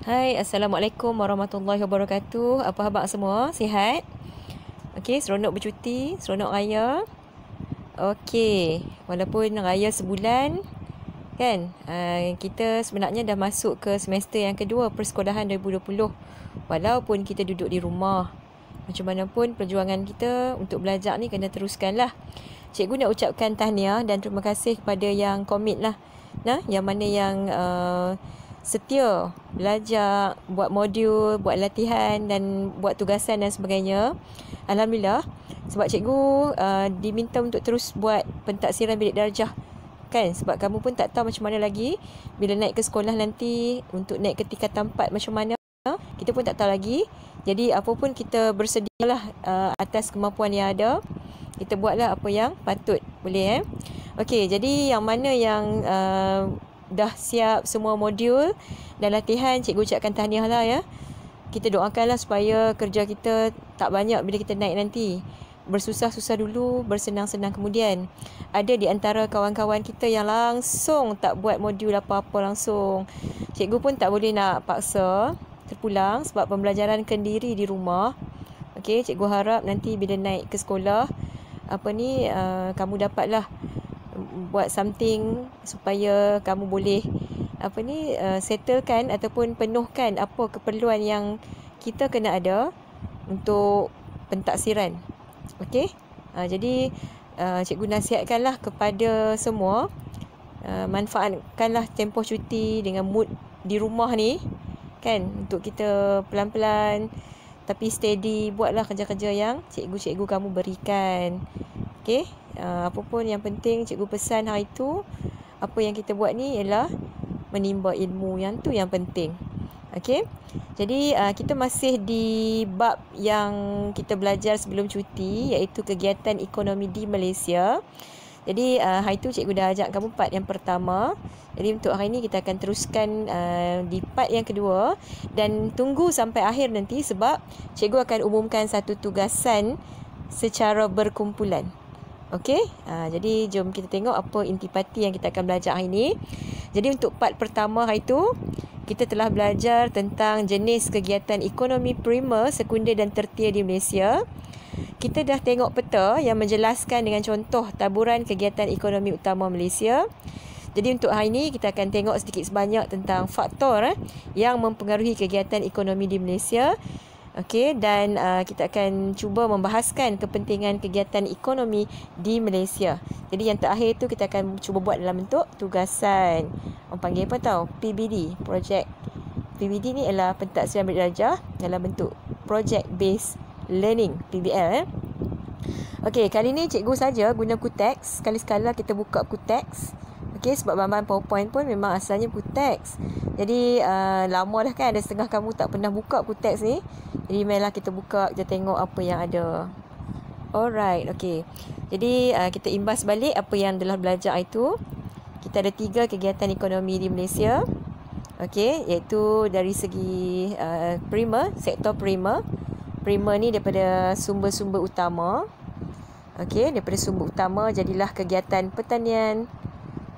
Hai, Assalamualaikum warahmatullahi wabarakatuh. Apa khabar semua? Sihat? Okey, seronok bercuti, seronok raya. Okey, walaupun raya sebulan, kan? Kita sebenarnya dah masuk ke semester yang kedua persekolahan 2020. Walaupun kita duduk di rumah. Macam mana pun perjuangan kita untuk belajar ni kena teruskanlah. Cikgu nak ucapkan tahniah dan terima kasih kepada yang komit lah. Nah, yang mana yang setia belajar, buat modul, buat latihan dan buat tugasan dan sebagainya. Alhamdulillah, sebab cikgu diminta untuk terus buat pentaksiran bilik darjah, kan? Sebab kamu pun tak tahu macam mana lagi bila naik ke sekolah nanti, untuk naik ke tingkatan 4 macam mana, kita pun tak tahu lagi. Jadi apa pun kita bersedialah atas kemampuan yang ada. Kita buatlah apa yang patut, boleh Okey, jadi yang mana yang dah siap semua modul dan latihan, cikgu ucapkan tahniah lah ya. Kita doakanlah supaya kerja kita tak banyak bila kita naik nanti. Bersusah-susah dulu, bersenang-senang kemudian. Ada di antara kawan-kawan kita yang langsung tak buat modul apa-apa langsung. Cikgu pun tak boleh nak paksa terpulang sebab pembelajaran kendiri di rumah. Okey, cikgu harap nanti bila naik ke sekolah, kamu dapatlah buat something supaya kamu boleh settlekan ataupun penuhkan apa keperluan yang kita kena ada untuk pentaksiran. Okey, jadi cikgu nasihatkanlah kepada semua, manfaatkanlah tempoh cuti dengan mood di rumah ni, kan, untuk kita pelan-pelan tapi steady buatlah kerja-kerja yang cikgu-cikgu kamu berikan. Okey, apa pun yang penting cikgu pesan hari tu, apa yang kita buat ni ialah menimba ilmu, yang tu yang penting. Okey, jadi kita masih di bab yang kita belajar sebelum cuti, iaitu kegiatan ekonomi di Malaysia. Jadi hari tu cikgu dah ajak kamu part yang pertama. Jadi untuk hari ni kita akan teruskan di part yang kedua. Dan tunggu sampai akhir nanti sebab cikgu akan umumkan satu tugasan secara berkumpulan. Okey, jadi jom kita tengok apa intipati yang kita akan belajar hari ini. Jadi untuk part pertama hari itu, kita telah belajar tentang jenis kegiatan ekonomi primer, sekunder dan tertier di Malaysia. Kita dah tengok peta yang menjelaskan dengan contoh taburan kegiatan ekonomi utama Malaysia. Jadi untuk hari ini kita akan tengok sedikit sebanyak tentang faktor yang mempengaruhi kegiatan ekonomi di Malaysia. Okey, dan kita akan cuba membahaskan kepentingan kegiatan ekonomi di Malaysia. Jadi yang terakhir tu kita akan cuba buat dalam bentuk tugasan. Orang panggil apa tahu? PBD, project. PBD ni ialah pentaksiran bilik darjah dalam bentuk project based learning, PBL. Okey, kali ni cikgu saja guna QTEX. Sekali-sekala kita buka QTEX. Okey, sebab bahan-bahan PowerPoint pun memang asalnya QTEX. Jadi lama dah kan ada setengah kamu tak pernah buka QTEX ni. Jadi marilah kita buka, kita tengok apa yang ada. Alright, okey. Jadi kita imbas balik apa yang telah belajar itu. Kita ada 3 kegiatan ekonomi di Malaysia. Okey, iaitu dari segi primer, sektor primer. Primer ni daripada sumber-sumber utama. Okey, daripada sumber utama jadilah kegiatan pertanian,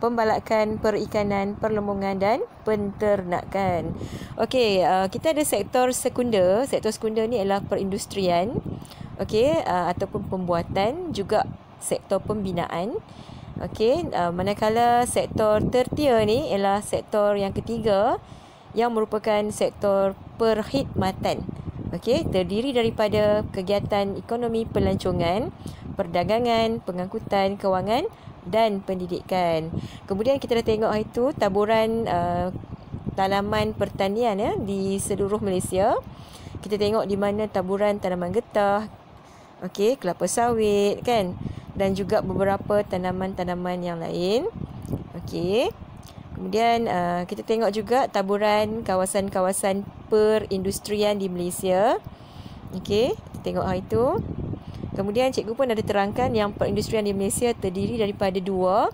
pembalakan, perikanan, perlembungan dan penternakan. Okey, kita ada sektor sekunder. Sektor sekunder ni adalah perindustrian. Okey, ataupun pembuatan, juga sektor pembinaan. Okey, manakala sektor tertier ni ialah sektor yang ketiga yang merupakan sektor perkhidmatan. Okey, terdiri daripada kegiatan ekonomi pelancongan, perdagangan, pengangkutan, kewangan dan pendidikan. Kemudian kita dah tengok hari tu taburan tanaman pertanian di seluruh Malaysia. Kita tengok di mana taburan tanaman getah, okey, kelapa sawit, kan, dan juga beberapa tanaman-tanaman yang lain. Okey. Kemudian kita tengok juga taburan kawasan-kawasan perindustrian di Malaysia. Okey, kita tengok hari tu. Kemudian cikgu pun ada terangkan yang perindustrian di Malaysia terdiri daripada 2,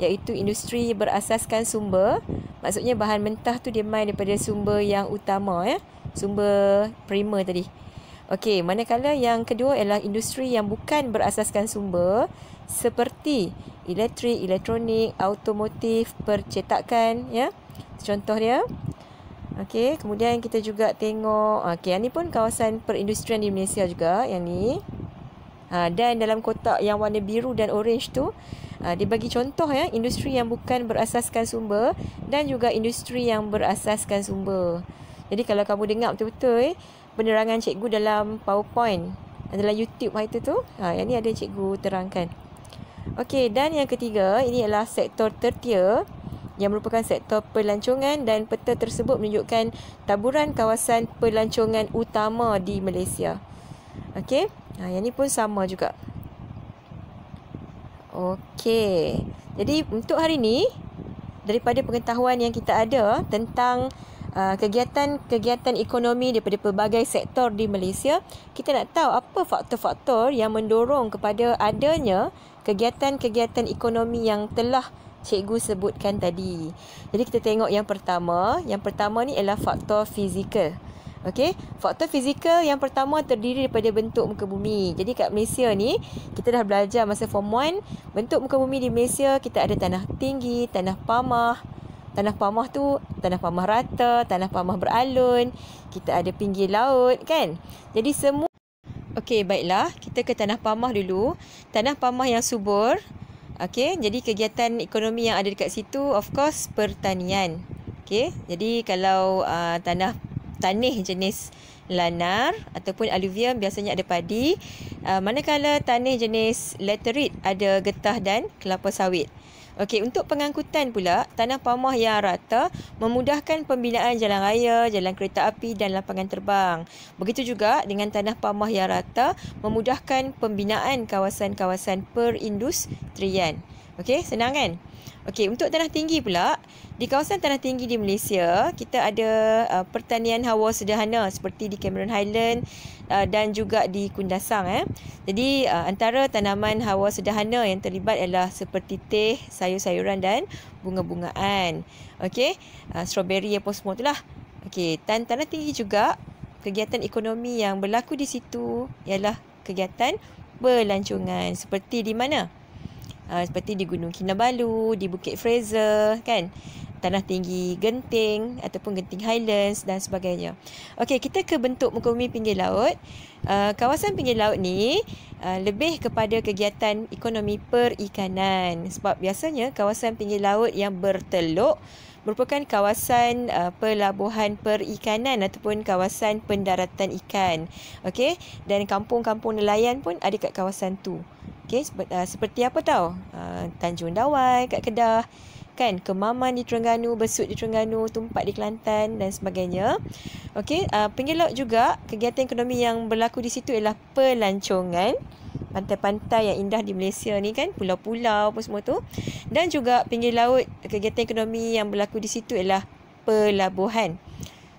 iaitu industri berasaskan sumber. Maksudnya bahan mentah tu dia main daripada sumber yang utama, sumber primer tadi. Okey, manakala yang kedua ialah industri yang bukan berasaskan sumber, seperti elektrik, elektronik, automotif, percetakan, contoh dia. Okey, kemudian kita juga tengok, okey, yang ni pun kawasan perindustrian di Malaysia juga, yang ni. Dan dalam kotak yang warna biru dan orange tu, dia bagi contoh ya, industri yang bukan berasaskan sumber dan juga industri yang berasaskan sumber. Jadi kalau kamu dengar betul-betul penerangan cikgu dalam PowerPoint, dalam YouTube hari tu, yang ni ada cikgu terangkan. Okey, dan yang ketiga, ini adalah sektor tertiar yang merupakan sektor pelancongan, dan peta tersebut menunjukkan taburan kawasan pelancongan utama di Malaysia. Okey, yang ni pun sama juga. Okey, jadi untuk hari ni, daripada pengetahuan yang kita ada tentang kegiatan-kegiatan ekonomi daripada pelbagai sektor di Malaysia, kita nak tahu apa faktor-faktor yang mendorong kepada adanya kegiatan-kegiatan ekonomi yang telah cikgu sebutkan tadi. Jadi kita tengok yang pertama. Yang pertama ni ialah faktor fizikal. Okey, faktor fizikal yang pertama terdiri daripada bentuk muka bumi. Jadi kat Malaysia ni, kita dah belajar masa form 1, bentuk muka bumi di Malaysia kita ada tanah tinggi, tanah pamah. Tanah pamah tu, tanah pamah rata, tanah pamah beralun. Kita ada pinggir laut kan. Jadi semua. Okey, baiklah, kita ke tanah pamah dulu. Tanah pamah yang subur. Okey, jadi kegiatan ekonomi yang ada dekat situ, of course, pertanian. Okey, jadi kalau tanah jenis lanar ataupun aluvium biasanya ada padi. Manakala tanah jenis laterit ada getah dan kelapa sawit. Okey, untuk pengangkutan pula, tanah pamah yang rata memudahkan pembinaan jalan raya, jalan kereta api dan lapangan terbang. Begitu juga dengan tanah pamah yang rata memudahkan pembinaan kawasan-kawasan perindustrian. Okey, senang kan? Okey, untuk tanah tinggi pula, di kawasan tanah tinggi di Malaysia, kita ada pertanian hawa sederhana seperti di Cameron Highland dan juga di Kundasang. Jadi antara tanaman hawa sederhana yang terlibat adalah seperti teh, sayur-sayuran dan bunga-bungaan. Okey, strawberry apa semua itulah. Okey, tanah tinggi juga, kegiatan ekonomi yang berlaku di situ ialah kegiatan pelancongan. Seperti di mana? Seperti di Gunung Kinabalu, di Bukit Fraser kan, tanah tinggi Genting ataupun Genting Highlands dan sebagainya. Okey, kita ke bentuk muka bumi pinggir laut. Kawasan pinggir laut ni lebih kepada kegiatan ekonomi perikanan, sebab biasanya kawasan pinggir laut yang berteluk merupakan kawasan pelabuhan perikanan ataupun kawasan pendaratan ikan. Okey, dan kampung-kampung nelayan pun ada kat kawasan tu. Okey, seperti apa tahu? Tanjung Dawai kat Kedah kan, Kemaman di Terengganu, Besut di Terengganu, Tumpat di Kelantan dan sebagainya. Okey, pinggir laut juga kegiatan ekonomi yang berlaku di situ ialah pelancongan. Pantai-pantai yang indah di Malaysia ni kan, pulau-pulau apa semua tu. Dan juga pinggir laut, kegiatan ekonomi yang berlaku di situ ialah pelabuhan.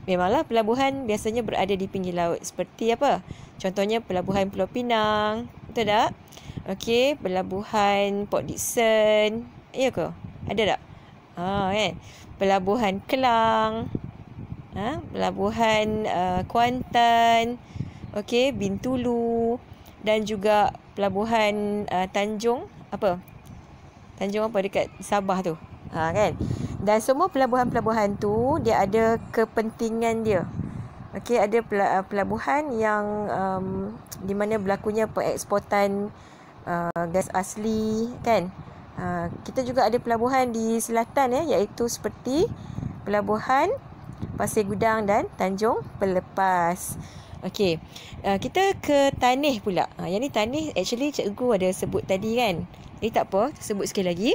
Memanglah pelabuhan biasanya berada di pinggir laut. Seperti apa? Contohnya pelabuhan Pulau Pinang, betul tak? Okey, pelabuhan Port Dickson. Ya ke? Ada tak? Kan? Pelabuhan Kelang. Pelabuhan Kuantan. Okey, Bintulu. Dan juga pelabuhan Tanjung apa dekat Sabah tu. Kan? Dan semua pelabuhan-pelabuhan tu dia ada kepentingan dia. Okey, ada pelabuhan yang di mana berlakunya pengeksportan gas asli kan. Kita juga ada pelabuhan di selatan iaitu seperti pelabuhan Pasir Gudang dan Tanjung Pelepas. Okey, kita ke Tanih pula. Yang ni Tanih actually cikgu ada sebut tadi kan. Jadi tak apa, sebut sekali lagi.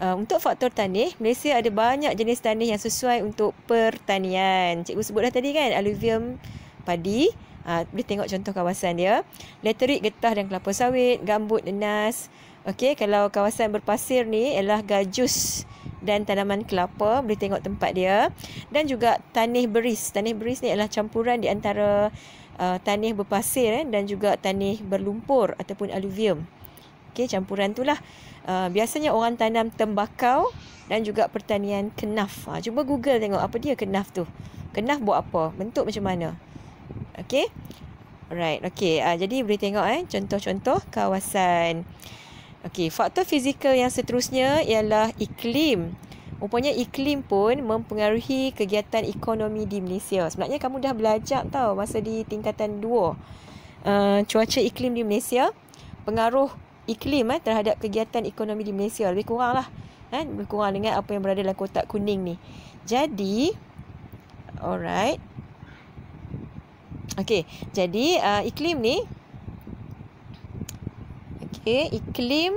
Untuk faktor tanih, Malaysia ada banyak jenis tanih yang sesuai untuk pertanian. Cikgu sebut dah tadi kan, aluvium padi. Boleh tengok contoh kawasan dia. Laterit, getah dan kelapa sawit. Gambut, nenas. Okey, kalau kawasan berpasir ni ialah gajus dan tanaman kelapa. Boleh tengok tempat dia. Dan juga tanih beris. Tanih beris ni adalah campuran di antara tanih berpasir dan juga tanih berlumpur ataupun aluvium. Okey, campuran tu lah. Biasanya orang tanam tembakau dan juga pertanian kenaf. Cuba Google tengok apa dia kenaf tu. Kenaf buat apa? Bentuk macam mana? Okey. Alright. Okey. Jadi boleh tengok contoh-contoh kawasan. Okey, faktor fizikal yang seterusnya ialah iklim. rupanya iklim pun mempengaruhi kegiatan ekonomi di Malaysia. Sebenarnya kamu dah belajar tau masa di tingkatan 2. Cuaca iklim di Malaysia, pengaruh iklim terhadap kegiatan ekonomi di Malaysia. Lebih kurang lah. Lebih kurang dengan apa yang berada dalam kotak kuning ni. Jadi, alright. Okey, jadi iklim ni, iklim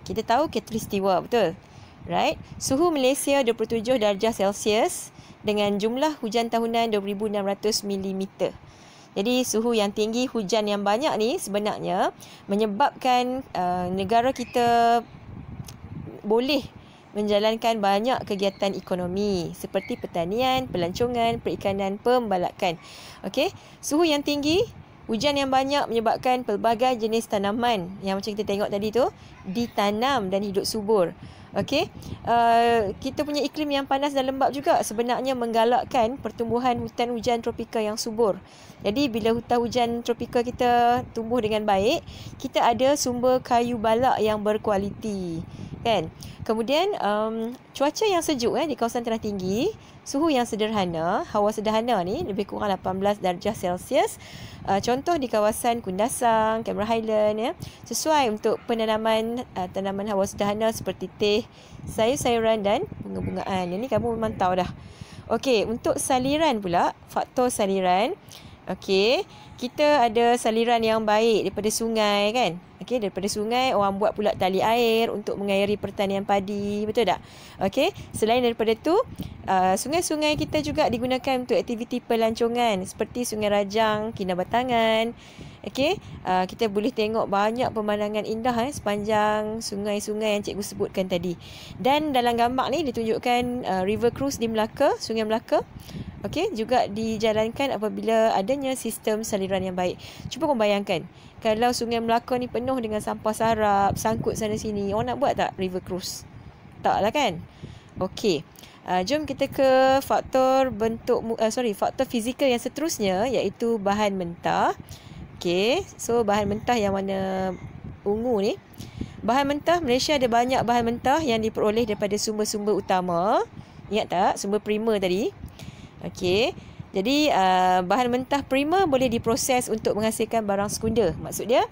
kita tahu khatulistiwa, betul? Right? Suhu Malaysia 27 darjah Celsius dengan jumlah hujan tahunan 2,600 mm. Jadi suhu yang tinggi, hujan yang banyak ni sebenarnya menyebabkan negara kita boleh menjalankan banyak kegiatan ekonomi seperti pertanian, pelancongan, perikanan, pembalakan. Okey, suhu yang tinggi, hujan yang banyak menyebabkan pelbagai jenis tanaman yang macam kita tengok tadi tu ditanam dan hidup subur. Okey, kita punya iklim yang panas dan lembap juga sebenarnya menggalakkan pertumbuhan hutan hujan tropika yang subur. Jadi bila hutan hujan tropika kita tumbuh dengan baik, kita ada sumber kayu balak yang berkualiti, kan? Kemudian cuaca yang sejuk di kawasan tanah tinggi, suhu yang sederhana, hawa sederhana ni lebih kurang 18 darjah Celsius. Contoh di kawasan Kundasang, Cameron Highland sesuai untuk penanaman tanaman hawa sederhana seperti teh, sayur-sayuran dan bunga-bungaan. Ini kamu memang tahu dah. Okey, untuk saliran pula, faktor saliran. Okey, kita ada saliran yang baik daripada sungai, kan? Okey, daripada sungai orang buat pula tali air untuk mengairi pertanian padi, betul tak? Okey, selain daripada tu, sungai-sungai kita juga digunakan untuk aktiviti pelancongan seperti Sungai Rajang, Kinabatangan. Okey, kita boleh tengok banyak pemandangan indah sepanjang sungai-sungai yang cikgu sebutkan tadi. Dan dalam gambar ni ditunjukkan River Cruise di Melaka, Sungai Melaka. Okey, juga dijalankan apabila adanya sistem saliran yang baik. Cuba kau bayangkan, kalau Sungai Melaka ni penuh dengan sampah sarap, sangkut sana sini, orang nak buat tak river cruise? Tak lah, kan? Okey. Jom kita ke faktor faktor fizikal yang seterusnya, iaitu bahan mentah. Okey, so bahan mentah yang warna ungu ni. Bahan mentah, Malaysia ada banyak bahan mentah yang diperoleh daripada sumber-sumber utama. Ingat tak sumber primer tadi? Okey, jadi bahan mentah primer boleh diproses untuk menghasilkan barang sekunder. Maksud dia,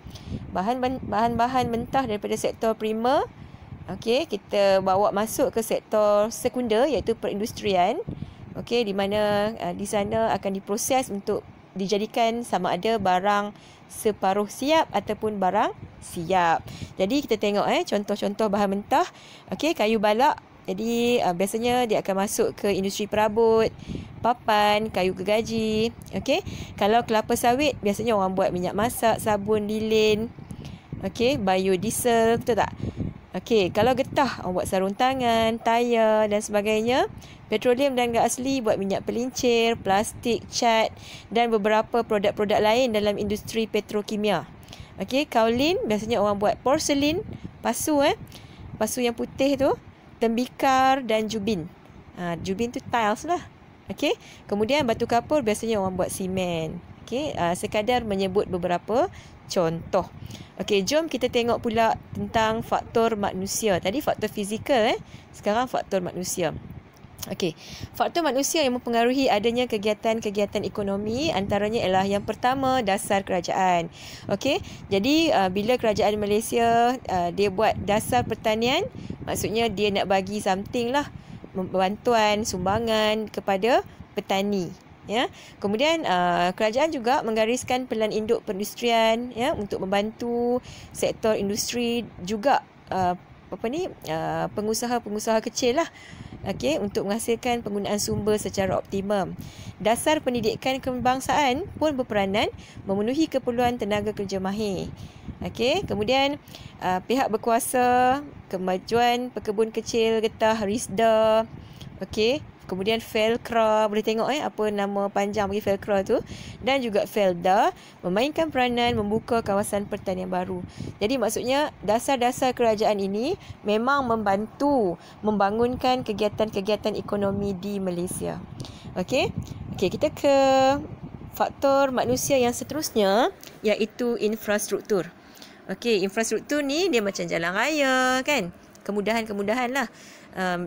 bahan-bahan mentah daripada sektor primer, okey, kita bawa masuk ke sektor sekunder iaitu perindustrian. Okey, di mana di sana akan diproses untuk dijadikan sama ada barang separuh siap ataupun barang siap. Jadi kita tengok contoh-contoh bahan mentah. Okey, kayu balak. Jadi biasanya dia akan masuk ke industri perabot, papan, kayu gergaji. Okey, kalau kelapa sawit biasanya orang buat minyak masak, sabun, lilin. Okey, biodiesel, betul tak? Okey, kalau getah orang buat sarung tangan, tayar dan sebagainya. Petroleum dan gas asli buat minyak pelincir, plastik, cat dan beberapa produk-produk lain dalam industri petrokimia. Okey, kaolin biasanya orang buat porselin, pasu pasu yang putih tu, tembikar dan jubin. Jubin tu tiles lah. Okey, kemudian batu kapur biasanya orang buat simen. Okey, sekadar menyebut beberapa contoh. Okey, jom kita tengok pula tentang faktor manusia. Tadi faktor fizikal, sekarang faktor manusia. Okey, faktor manusia yang mempengaruhi adanya kegiatan-kegiatan ekonomi antaranya ialah yang pertama, dasar kerajaan. Okey, jadi bila kerajaan Malaysia dia buat dasar pertanian, maksudnya dia nak bagi something lah, bantuan, sumbangan kepada petani. Ya, kemudian kerajaan juga menggariskan pelan induk perindustrian untuk membantu sektor industri juga pengusaha-pengusaha kecil lah. Okey, untuk menghasilkan penggunaan sumber secara optimum. Dasar pendidikan kebangsaan pun berperanan memenuhi keperluan tenaga kerja mahir. Okey, kemudian pihak berkuasa, kemajuan pekebun kecil getah RISDA. Okey, kemudian Felcra, boleh tengok apa nama panjang bagi Felcra tu, dan juga Felda memainkan peranan membuka kawasan pertanian baru. Jadi maksudnya dasar-dasar kerajaan ini memang membantu membangunkan kegiatan-kegiatan ekonomi di Malaysia. Okey, kita ke faktor manusia yang seterusnya, iaitu infrastruktur. Okey, infrastruktur ni dia macam jalan raya, kan? kemudahan-kemudahan lah.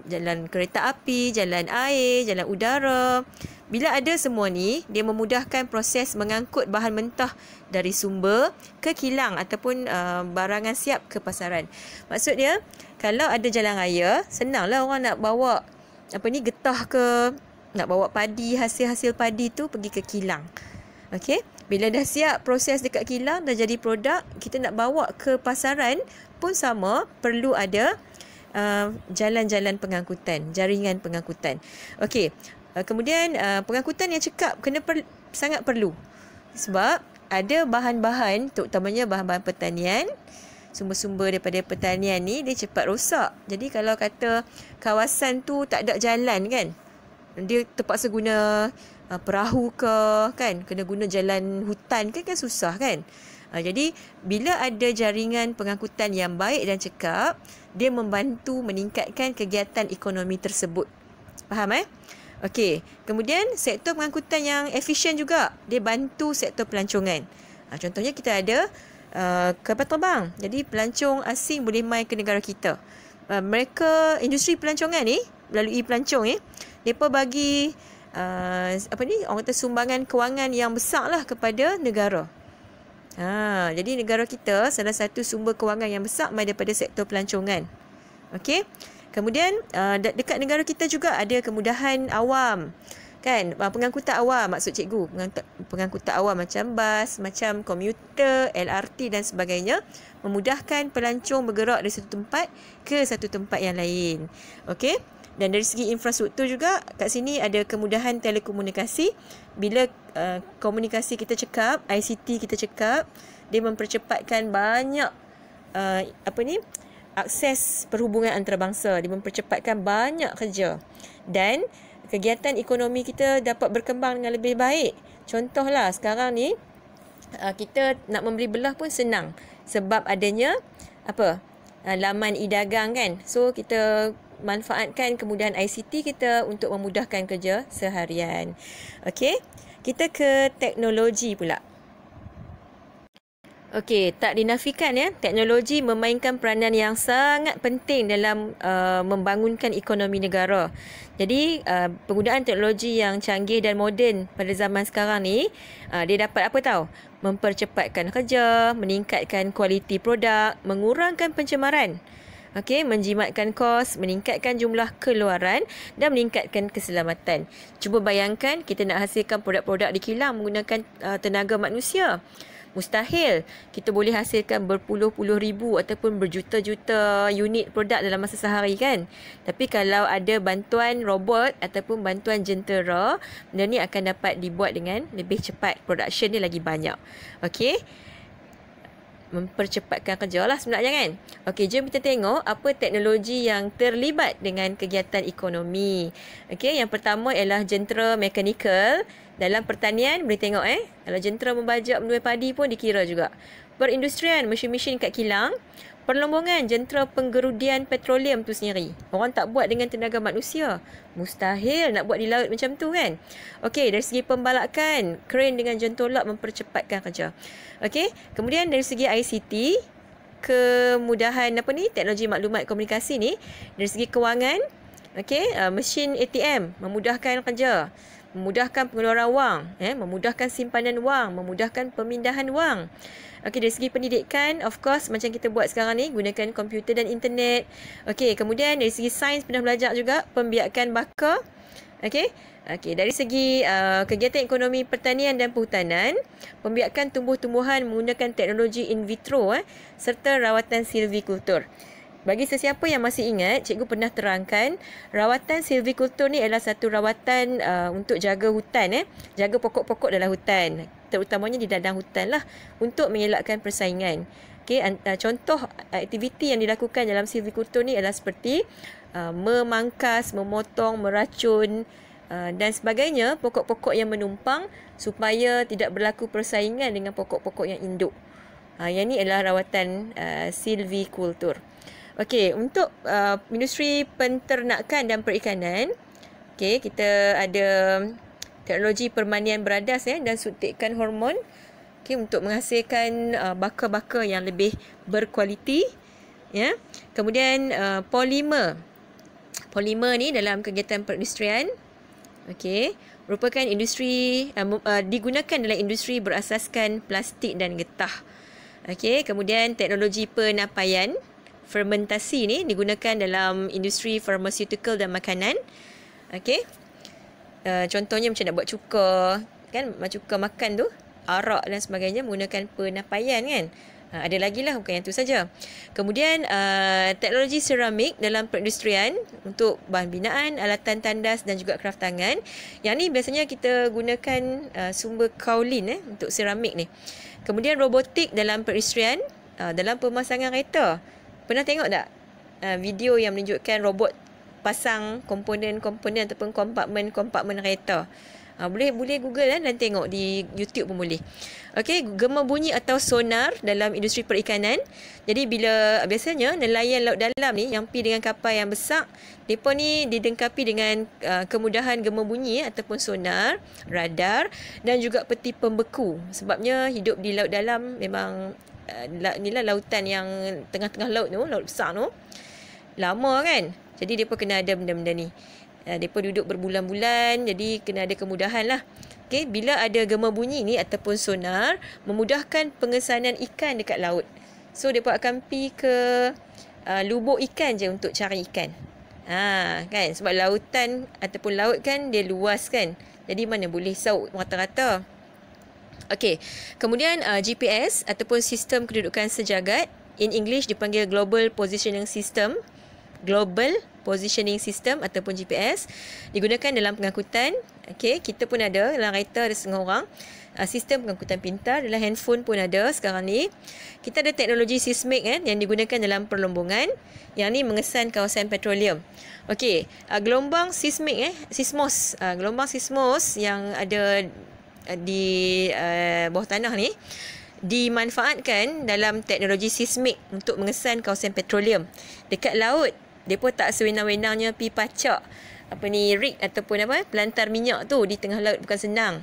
Jalan kereta api, jalan air, jalan udara. Bila ada semua ni, dia memudahkan proses mengangkut bahan mentah dari sumber ke kilang ataupun barangan siap ke pasaran. Maksud dia, kalau ada jalan raya, senanglah orang nak bawa getah ke, nak bawa padi, hasil-hasil padi tu pergi ke kilang. Okey, bila dah siap proses dekat kilang, dah jadi produk, kita nak bawa ke pasaran pun sama, perlu ada jalan-jalan pengangkutan, jaringan pengangkutan. Okey, kemudian pengangkutan yang cekap sangat perlu. Sebab ada bahan-bahan, terutamanya bahan-bahan pertanian, sumber-sumber daripada pertanian ni dia cepat rosak. Jadi kalau kata kawasan tu tak ada jalan kan, dia terpaksa guna perahu ke kan, kena guna jalan hutan kan susah kan. Jadi bila ada jaringan pengangkutan yang baik dan cekap, dia membantu meningkatkan kegiatan ekonomi tersebut. Faham Okey, kemudian sektor pengangkutan yang efisien juga, dia bantu sektor pelancongan. Contohnya kita ada kapal terbang. Jadi pelancong asing boleh mai ke negara kita. Mereka industri pelancongan ni melalui pelancong depa bagi orang kata sumbangan kewangan yang besar lah kepada negara. Jadi negara kita salah satu sumber kewangan yang besar mai daripada sektor pelancongan. Okey. Kemudian dekat negara kita juga ada kemudahan awam. Kan, pengangkutan awam maksud cikgu, pengangkutan awam macam bas, macam komuter, LRT dan sebagainya, memudahkan pelancong bergerak dari satu tempat ke satu tempat yang lain. Okey. Dan dari segi infrastruktur juga, kat sini ada kemudahan telekomunikasi. Bila komunikasi kita cekap, ICT kita cekap, dia mempercepatkan banyak akses perhubungan antarabangsa. Dia mempercepatkan banyak kerja. Dan kegiatan ekonomi kita dapat berkembang dengan lebih baik. Contohlah sekarang ni, kita nak membeli belah pun senang. Sebab adanya laman e-dagang kan. So kita manfaatkan kemudahan ICT kita untuk memudahkan kerja seharian. Okey, kita ke teknologi pula. Okey, tak dinafikan teknologi memainkan peranan yang sangat penting dalam membangunkan ekonomi negara. Jadi penggunaan teknologi yang canggih dan moden pada zaman sekarang ni, dia dapat mempercepatkan kerja, meningkatkan kualiti produk, mengurangkan pencemaran. Okey, menjimatkan kos, meningkatkan jumlah keluaran dan meningkatkan keselamatan. Cuba bayangkan kita nak hasilkan produk-produk di kilang menggunakan tenaga manusia. Mustahil kita boleh hasilkan berpuluh-puluh ribu ataupun berjuta-juta unit produk dalam masa sehari kan. Tapi kalau ada bantuan robot ataupun bantuan jentera, benda ni akan dapat dibuat dengan lebih cepat. Production dia lagi banyak. Okey, mempercepatkan kerja lah sebenarnya kan. Okey, jom kita tengok apa teknologi yang terlibat dengan kegiatan ekonomi. Okey, yang pertama ialah jentera mekanikal. Dalam pertanian boleh tengok kalau jentera membajak menuai padi pun dikira juga. Perindustrian, mesin-mesin kat kilang. Perlombongan, jentera penggerudian petroleum tu sendiri. Orang tak buat dengan tenaga manusia. Mustahil nak buat di laut macam tu kan. Okey, dari segi pembalakan, kren dengan jentolak mempercepatkan kerja. Okey, kemudian dari segi ICT, kemudahan teknologi maklumat komunikasi ni, dari segi kewangan, okey, mesin ATM memudahkan kerja, memudahkan pengeluaran wang, memudahkan simpanan wang, memudahkan pemindahan wang. Okey, dari segi pendidikan, of course, macam kita buat sekarang ni, gunakan komputer dan internet. Okey, kemudian dari segi sains pernah belajar juga, pembiakan baka. Okey, dari segi kegiatan ekonomi pertanian dan perhutanan, pembiakan tumbuh-tumbuhan menggunakan teknologi in vitro serta rawatan silvikultur. Bagi sesiapa yang masih ingat, cikgu pernah terangkan rawatan silvikultur ni adalah satu rawatan untuk jaga hutan, jaga pokok-pokok dalam hutan, terutamanya di ladang hutan lah, untuk mengelakkan persaingan. Okay, contoh aktiviti yang dilakukan dalam silvikultur ni adalah seperti memangkas, memotong, meracun dan sebagainya pokok-pokok yang menumpang supaya tidak berlaku persaingan dengan pokok-pokok yang induk. Yang ni adalah rawatan silvikultur. Okey, untuk industri penternakan dan perikanan, okey, kita ada teknologi permanian beradas dan suntikan hormon, okey, untuk menghasilkan baka-baka yang lebih berkualiti, Ya. Kemudian polimer. Polimer ni dalam kegiatan perindustrian, okey, merupakan industri digunakan dalam industri berasaskan plastik dan getah. Okey, kemudian teknologi penapaian, fermentasi ni digunakan dalam industri farmaceutical dan makanan. Okey. Contohnya macam nak buat cuka, kan, cuka makan tu, arak dan sebagainya menggunakan penapaian, kan. Ada lagi lah, bukan yang tu saja. Kemudian teknologi seramik dalam perindustrian untuk bahan binaan, alatan tandas dan juga kraft tangan. Yang ni biasanya kita gunakan sumber kaolin untuk seramik ni. Kemudian robotik dalam perindustrian, dalam pemasangan kereta. Pernah tengok tak video yang menunjukkan robot pasang komponen-komponen ataupun kompartmen-kompartmen kereta? Boleh Google dan tengok di YouTube pun boleh. Okey, gema bunyi atau sonar dalam industri perikanan. Jadi bila biasanya nelayan laut dalam ni yang pergi dengan kapal yang besar, depa ni didengkapi dengan kemudahan gema bunyi ataupun sonar, radar dan juga peti pembeku. Sebabnya hidup di laut dalam memang inilah lautan yang tengah-tengah laut tu, laut besar tu. Lama kan? Jadi depa kena ada benda-benda ni. Mereka duduk berbulan-bulan, jadi kena ada kemudahan lah. Okay, bila ada gema bunyi ni ataupun sonar, memudahkan pengesanan ikan dekat laut. So, mereka akan pergi ke lubuk ikan je untuk cari ikan. Kan? Sebab lautan ataupun laut kan, dia luas kan. Jadi, mana boleh sauk rata-rata. Okay, kemudian GPS ataupun sistem kedudukan sejagat. In English, dipanggil Global Positioning System. Global Positioning System ataupun GPS digunakan dalam pengangkutan. Okey, kita pun ada dalam kereta, ada setengah orang. Sistem pengangkutan pintar, dalam handphone pun ada sekarang ni. Kita ada teknologi seismik yang digunakan dalam perlombongan. Yang ni mengesan kawasan petroleum. Okey, gelombang seismik seismos. Gelombang seismos yang ada di bawah tanah ni dimanfaatkan dalam teknologi seismik untuk mengesan kawasan petroleum. Dekat laut, mereka tak sewenang-wenangnya pergi pacak rig ataupun pelantar minyak tu di tengah laut, bukan senang.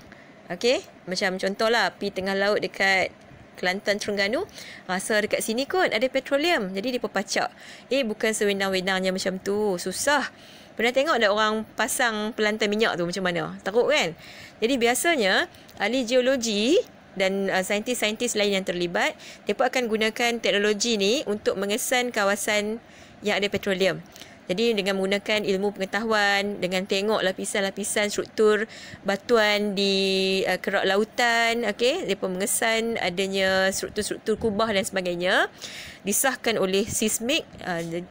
Okey, macam contohlah pergi tengah laut dekat Kelantan, Terengganu, rasa dekat sini kot ada petroleum, jadi mereka pacak. Bukan sewenang-wenangnya macam tu, susah. Pernah tengok tak orang pasang pelantar minyak tu macam mana? Teruk kan? Jadi biasanya ahli geologi dan saintis-saintis lain yang terlibat, mereka akan gunakan teknologi ni untuk mengesan kawasan yang ada petroleum. Jadi dengan menggunakan ilmu pengetahuan, dengan tengok lapisan-lapisan struktur batuan di kerak lautan, okey, mereka mengesan adanya struktur-struktur kubah dan sebagainya, disahkan oleh seismik.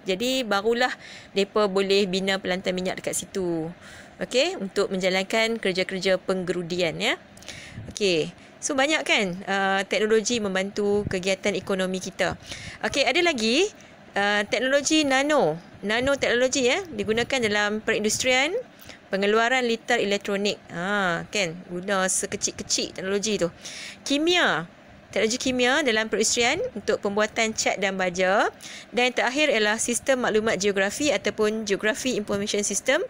Jadi barulah mereka boleh bina pelantar minyak dekat situ. Okey, untuk menjalankan kerja-kerja penggerudian ya. Okey. So banyak kan teknologi membantu kegiatan ekonomi kita. Okey, ada lagi teknologi nanoteknologi digunakan dalam perindustrian, pengeluaran liter elektronik. Kan, guna sekecil-kecil teknologi tu. Teknologi kimia dalam perindustrian untuk pembuatan cat dan baja. Dan yang terakhir ialah sistem maklumat geografi ataupun Geography Information System,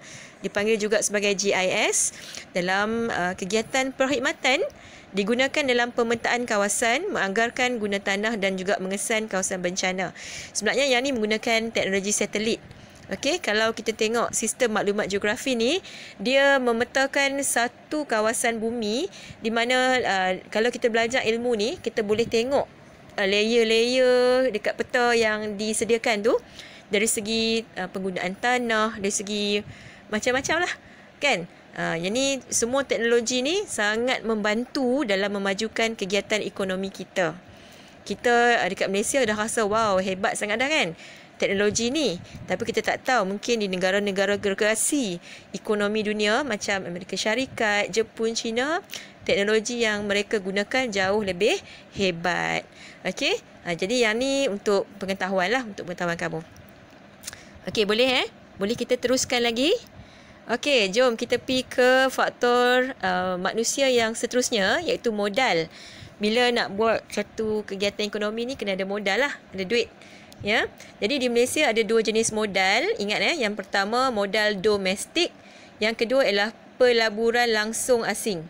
dipanggil juga sebagai GIS, dalam kegiatan perkhidmatan, digunakan dalam pemetaan kawasan, menganggarkan guna tanah dan juga mengesan kawasan bencana. Sebenarnya yang ni menggunakan teknologi satelit. Okey, kalau kita tengok sistem maklumat geografi ni, dia memetakan satu kawasan bumi di mana kalau kita belajar ilmu ni, kita boleh tengok layer-layer dekat peta yang disediakan tu, dari segi penggunaan tanah, dari segi macam-macam lah, kan? Yang ni semua teknologi ni sangat membantu dalam memajukan kegiatan ekonomi kita. Kita dekat Malaysia dah rasa wow, hebat sangat dah kan teknologi ni. Tapi kita tak tahu, mungkin di negara-negara gergasi ekonomi dunia macam Amerika Syarikat, Jepun, China, teknologi yang mereka gunakan jauh lebih hebat. Okey, jadi yang ni untuk pengetahuan lah, untuk pengetahuan kamu. Okey, boleh boleh kita teruskan lagi? Okey, jom kita pergi ke faktor manusia yang seterusnya, iaitu modal. Bila nak buat satu kegiatan ekonomi ni, kena ada modal lah, ada duit. Ya. Jadi di Malaysia ada dua jenis modal. Ingat yang pertama modal domestik, yang kedua ialah pelaburan langsung asing.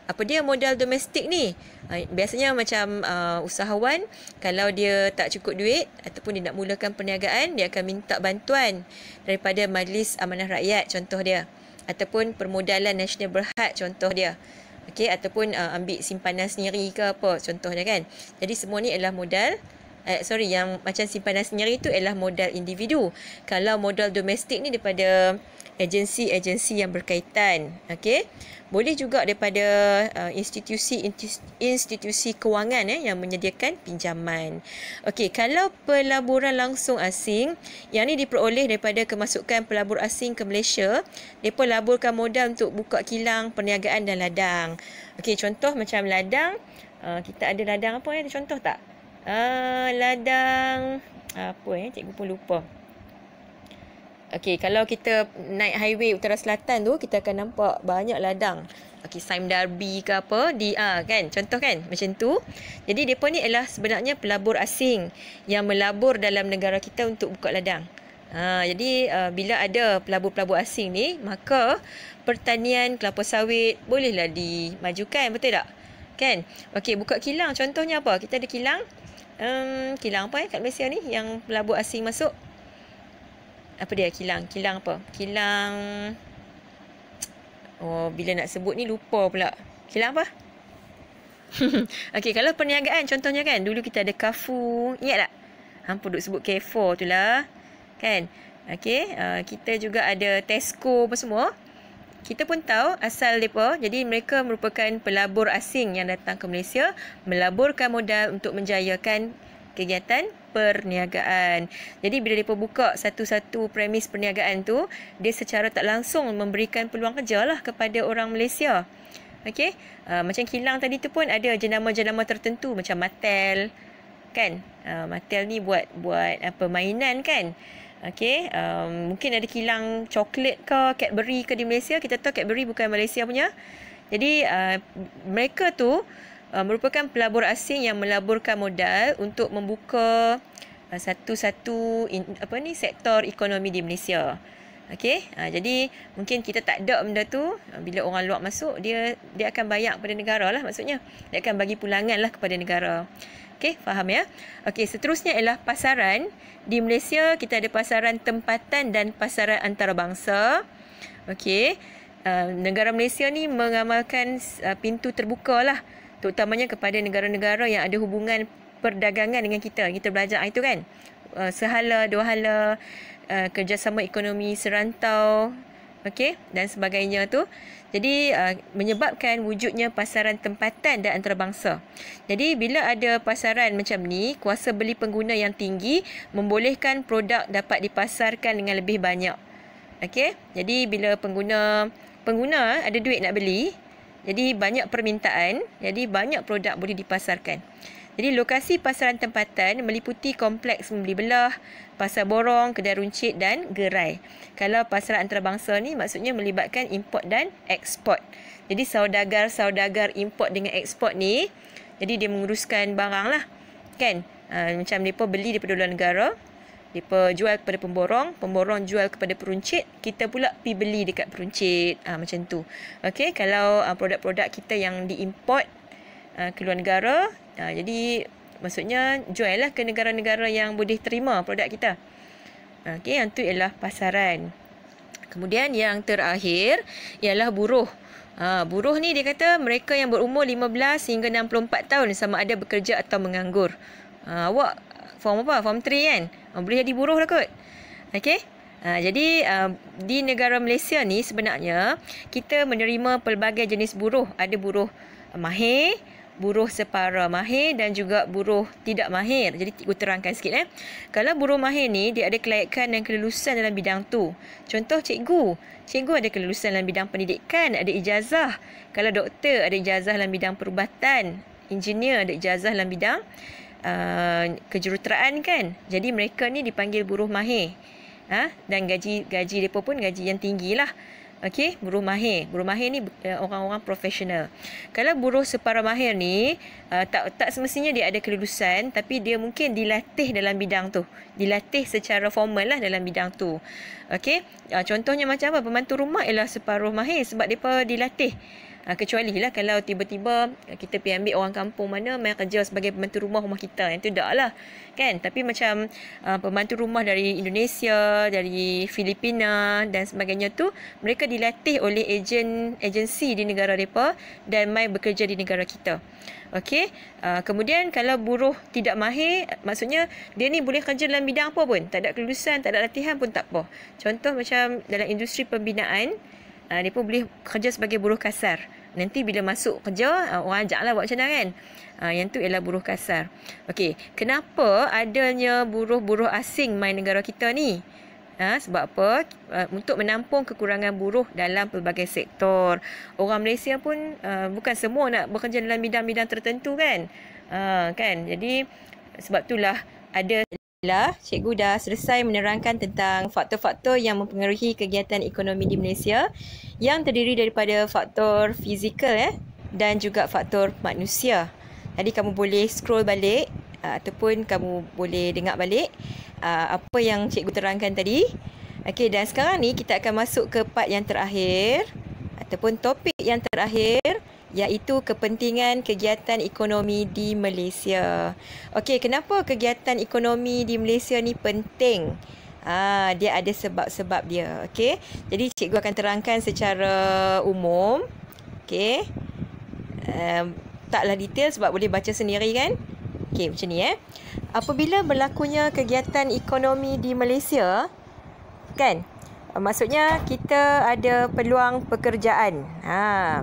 Apa dia modal domestik ni? Biasanya macam usahawan, kalau dia tak cukup duit ataupun dia nak mulakan perniagaan, dia akan minta bantuan daripada Majlis Amanah Rakyat, contoh dia. Ataupun Permodalan Nasional Berhad, contoh dia. Okey, ataupun ambil simpanan sendiri ke apa, contohnya kan. Jadi semua ni adalah modal yang macam simpanan sendiri tu adalah modal individu. Kalau modal domestik ni daripada agensi-agensi yang berkaitan. Okey. Boleh juga daripada institusi kewangan yang menyediakan pinjaman. Okey, kalau pelaburan langsung asing, yang ni diperoleh daripada kemasukan pelabur asing ke Malaysia, mereka laburkan modal untuk buka kilang, perniagaan dan ladang. Okey, contoh macam ladang, kita ada ladang apa ada contoh tak? Ladang apa cikgu pun lupa. Okey, kalau kita naik highway utara selatan tu, kita akan nampak banyak ladang. Okey, Sime Darby ke apa kan, contoh kan macam tu. Jadi depa ni adalah sebenarnya pelabur asing yang melabur dalam negara kita untuk buka ladang. Jadi bila ada pelabur-pelabur asing ni, maka pertanian kelapa sawit bolehlah dimajukan, betul tak? Kan? Okey, buka kilang contohnya apa? Kita ada kilang kilang apa kat Malaysia ni yang pelabur asing masuk? Apa dia kilang? Kilang apa? Kilang bila nak sebut ni lupa pula. Kilang apa? Okey, kalau perniagaan contohnya kan, dulu kita ada Carrefour, ingat tak? Hampa duk sebut Carrefour tu lah. Kan? Okey, kita juga ada Tesco apa semua. Kita pun tahu asal mereka. Jadi mereka merupakan pelabur asing yang datang ke Malaysia, melaburkan modal untuk menjayakan kegiatan perniagaan. Jadi bila mereka buka satu-satu premis perniagaan tu, dia secara tak langsung memberikan peluang kerja lah kepada orang Malaysia. Okey, macam kilang tadi tu pun ada jenama-jenama tertentu macam Mattel, kan? Mattel ni buat apa mainan kan? Okey, mungkin ada kilang coklat ke Cadbury ke di Malaysia. Kita tahu Cadbury bukan Malaysia punya. Jadi mereka tu merupakan pelabur asing yang melaburkan modal untuk membuka satu-satu sektor ekonomi di Malaysia. Okey, jadi mungkin kita tak ada benda tu, bila orang luar masuk, dia akan bayar kepada negara lah, maksudnya dia akan bagi pulangan lah kepada negara. Okey, faham ya? Okey, seterusnya ialah pasaran. Di Malaysia kita ada pasaran tempatan dan pasaran antarabangsa. Okey, negara Malaysia ni mengamalkan pintu terbuka lah, terutamanya kepada negara-negara yang ada hubungan perdagangan dengan kita. Kita belajar itu kan, sehala, dua hala, kerjasama ekonomi serantau, okey, dan sebagainya tu. Jadi menyebabkan wujudnya pasaran tempatan dan antarabangsa. Jadi bila ada pasaran macam ni, kuasa beli pengguna yang tinggi membolehkan produk dapat dipasarkan dengan lebih banyak. Okey, jadi bila pengguna ada duit nak beli, jadi banyak permintaan, jadi banyak produk boleh dipasarkan. Jadi lokasi pasaran tempatan meliputi kompleks membeli belah, pasar borong, kedai runcit dan gerai. Kalau pasaran antarabangsa ni maksudnya melibatkan import dan ekspor. Jadi saudagar import dengan ekspor ni, jadi dia menguruskan barang lah, kan? Macam mereka beli daripada luar negara, mereka jual kepada pemborong jual kepada peruncit, kita pula pergi beli dekat peruncit. Macam tu. Okey, kalau produk-produk kita yang diimport ke luar negara, jadi maksudnya jual lah ke negara-negara yang boleh terima produk kita. Okey, yang tu ialah pasaran. Kemudian yang terakhir ialah buruh. Buruh ni dia kata mereka yang berumur 15 hingga 64 tahun sama ada bekerja atau menganggur. Awak form apa? Form 3 kan? Boleh jadi buruh lah kot. Okey. Jadi di negara Malaysia ni sebenarnya kita menerima pelbagai jenis buruh. Ada buruh mahir, buruh separa mahir dan juga buruh tidak mahir. Jadi cikgu terangkan sikit. Kalau buruh mahir ni dia ada kelayakan dan kelulusan dalam bidang tu. Contoh cikgu ada kelulusan dalam bidang pendidikan, ada ijazah. Kalau doktor ada ijazah dalam bidang perubatan, engineer ada ijazah dalam bidang kejuruteraan kan. Jadi mereka ni dipanggil buruh mahir. Dan gaji mereka pun gaji yang tinggi lah. Okey, buruh mahir. Buruh mahir ni orang-orang profesional. Kalau buruh separa mahir ni tak semestinya dia ada kelulusan, tapi dia mungkin dilatih dalam bidang tu. Dilatih secara formal lah dalam bidang tu. Okey, contohnya macam apa? Pembantu rumah ialah separuh mahir sebab mereka dilatih Kecuali lah kalau tiba-tiba kita pergi ambil orang kampung mana main kerja sebagai pembantu rumah kita. Yang tu tak lah. Kan? Tapi macam pembantu rumah dari Indonesia, dari Filipina dan sebagainya tu, mereka dilatih oleh agensi di negara mereka dan mai bekerja di negara kita. Okey. Kemudian kalau buruh tidak mahir, maksudnya dia ni boleh kerja dalam bidang apa pun. Tak ada kelulusan, tak ada latihan pun tak apa. Contoh macam dalam industri pembinaan, dia pun boleh kerja sebagai buruh kasar. Nanti bila masuk kerja, orang ajaklah buat macam mana kan. Yang tu ialah buruh kasar. Okey, kenapa adanya buruh-buruh asing main negara kita ni? Sebab apa? Untuk menampung kekurangan buruh dalam pelbagai sektor. Orang Malaysia pun bukan semua nak bekerja dalam bidang-bidang tertentu kan. Kan? Jadi sebab itulah ada cikgu dah selesai menerangkan tentang faktor-faktor yang mempengaruhi kegiatan ekonomi di Malaysia yang terdiri daripada faktor fizikal dan juga faktor manusia. Jadi kamu boleh scroll balik ataupun kamu boleh dengar balik apa yang cikgu terangkan tadi. Okey, dan sekarang ni kita akan masuk ke part yang terakhir ataupun topik yang terakhir, iaitu kepentingan kegiatan ekonomi di Malaysia. Okey, kenapa kegiatan ekonomi di Malaysia ni penting? Dia ada sebab-sebab dia. Okey, jadi cikgu akan terangkan secara umum. Okey, taklah detail sebab boleh baca sendiri kan. Okey, macam ni apabila berlakunya kegiatan ekonomi di Malaysia, kan, maksudnya kita ada peluang pekerjaan.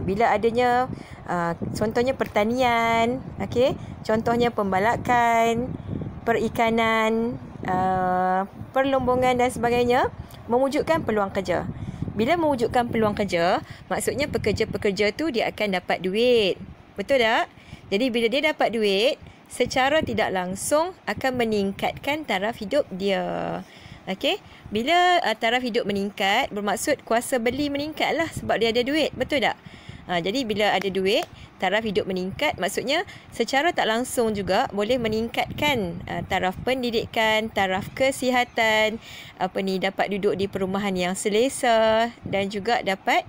Bila adanya contohnya pertanian, okey, contohnya pembalakan, perikanan, perlombongan dan sebagainya, mewujudkan peluang kerja. Bila mewujudkan peluang kerja, maksudnya pekerja-pekerja tu dia akan dapat duit. Betul tak? Jadi bila dia dapat duit, secara tidak langsung akan meningkatkan taraf hidup dia. Okey, bila taraf hidup meningkat, bermaksud kuasa beli meningkatlah sebab dia ada duit, betul tak? Jadi bila ada duit, taraf hidup meningkat, maksudnya secara tak langsung juga boleh meningkatkan taraf pendidikan, taraf kesihatan, dapat duduk di perumahan yang selesa dan juga dapat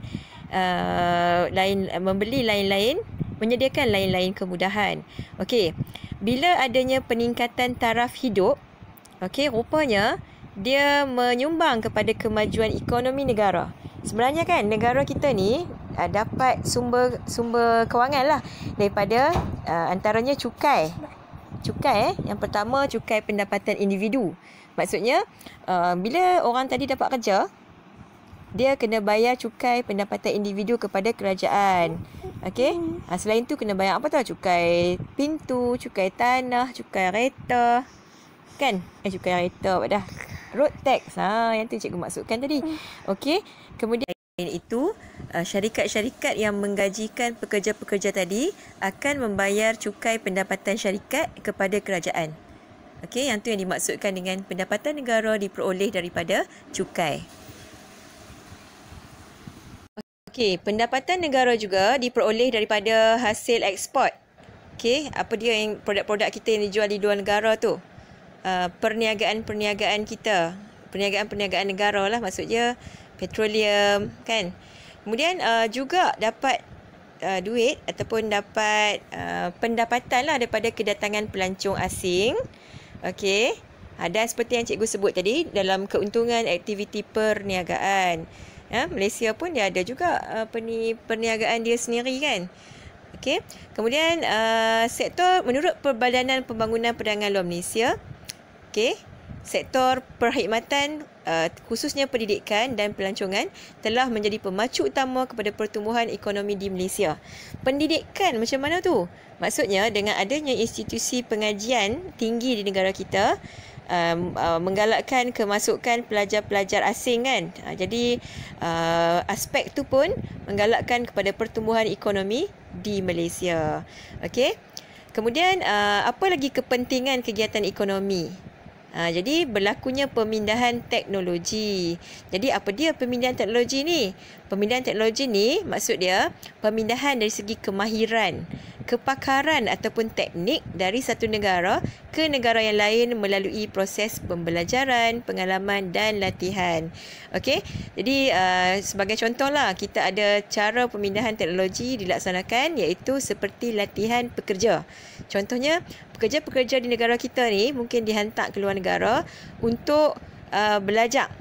menyediakan lain-lain kemudahan. Okey, bila adanya peningkatan taraf hidup, okey, rupanya dia menyumbang kepada kemajuan ekonomi negara. Sebenarnya kan negara kita ni dapat sumber kewangan lah daripada antaranya cukai. Yang pertama cukai pendapatan individu. Maksudnya bila orang tadi dapat kerja, dia kena bayar cukai pendapatan individu kepada kerajaan. Okey. Selain tu kena bayar apa tau? Cukai pintu, cukai tanah, cukai kereta. Kan? Cukai kereta apa dah? Road tax. Yang tu cikgu maksudkan tadi. Okey. Kemudian itu syarikat-syarikat yang menggajikan pekerja-pekerja tadi akan membayar cukai pendapatan syarikat kepada kerajaan. Okey, yang tu yang dimaksudkan dengan pendapatan negara diperoleh daripada cukai. Okey, pendapatan negara juga diperoleh daripada hasil ekspor. Okey, apa dia yang produk-produk kita yang dijual di luar negara tu? Perniagaan kita, perniagaan negara lah, maksudnya petroleum kan. Kemudian juga dapat duit ataupun dapat pendapatan lah daripada kedatangan pelancong asing. Okey, dan seperti yang cikgu sebut tadi, dalam keuntungan aktiviti perniagaan, Malaysia pun dia ada juga perniagaan dia sendiri kan. Okey, kemudian sektor menurut Perbadanan Pembangunan Perdagangan Luar Malaysia, okey, sektor perkhidmatan khususnya pendidikan dan pelancongan telah menjadi pemacu utama kepada pertumbuhan ekonomi di Malaysia. Pendidikan macam mana tu? Maksudnya dengan adanya institusi pengajian tinggi di negara kita, menggalakkan kemasukan pelajar-pelajar asing kan. Jadi aspek tu pun menggalakkan kepada pertumbuhan ekonomi di Malaysia. Okey. Kemudian apa lagi kepentingan kegiatan ekonomi? Jadi berlakunya pemindahan teknologi. Jadi apa dia pemindahan teknologi ni? Pemindahan teknologi ni maksud dia pemindahan dari segi kemahiran. kepakaran ataupun teknik dari satu negara ke negara yang lain melalui proses pembelajaran, pengalaman dan latihan. Okey, jadi sebagai contohlah, kita ada cara pemindahan teknologi dilaksanakan iaitu seperti latihan pekerja. Contohnya, pekerja-pekerja di negara kita ni mungkin dihantar ke luar negara untuk belajar,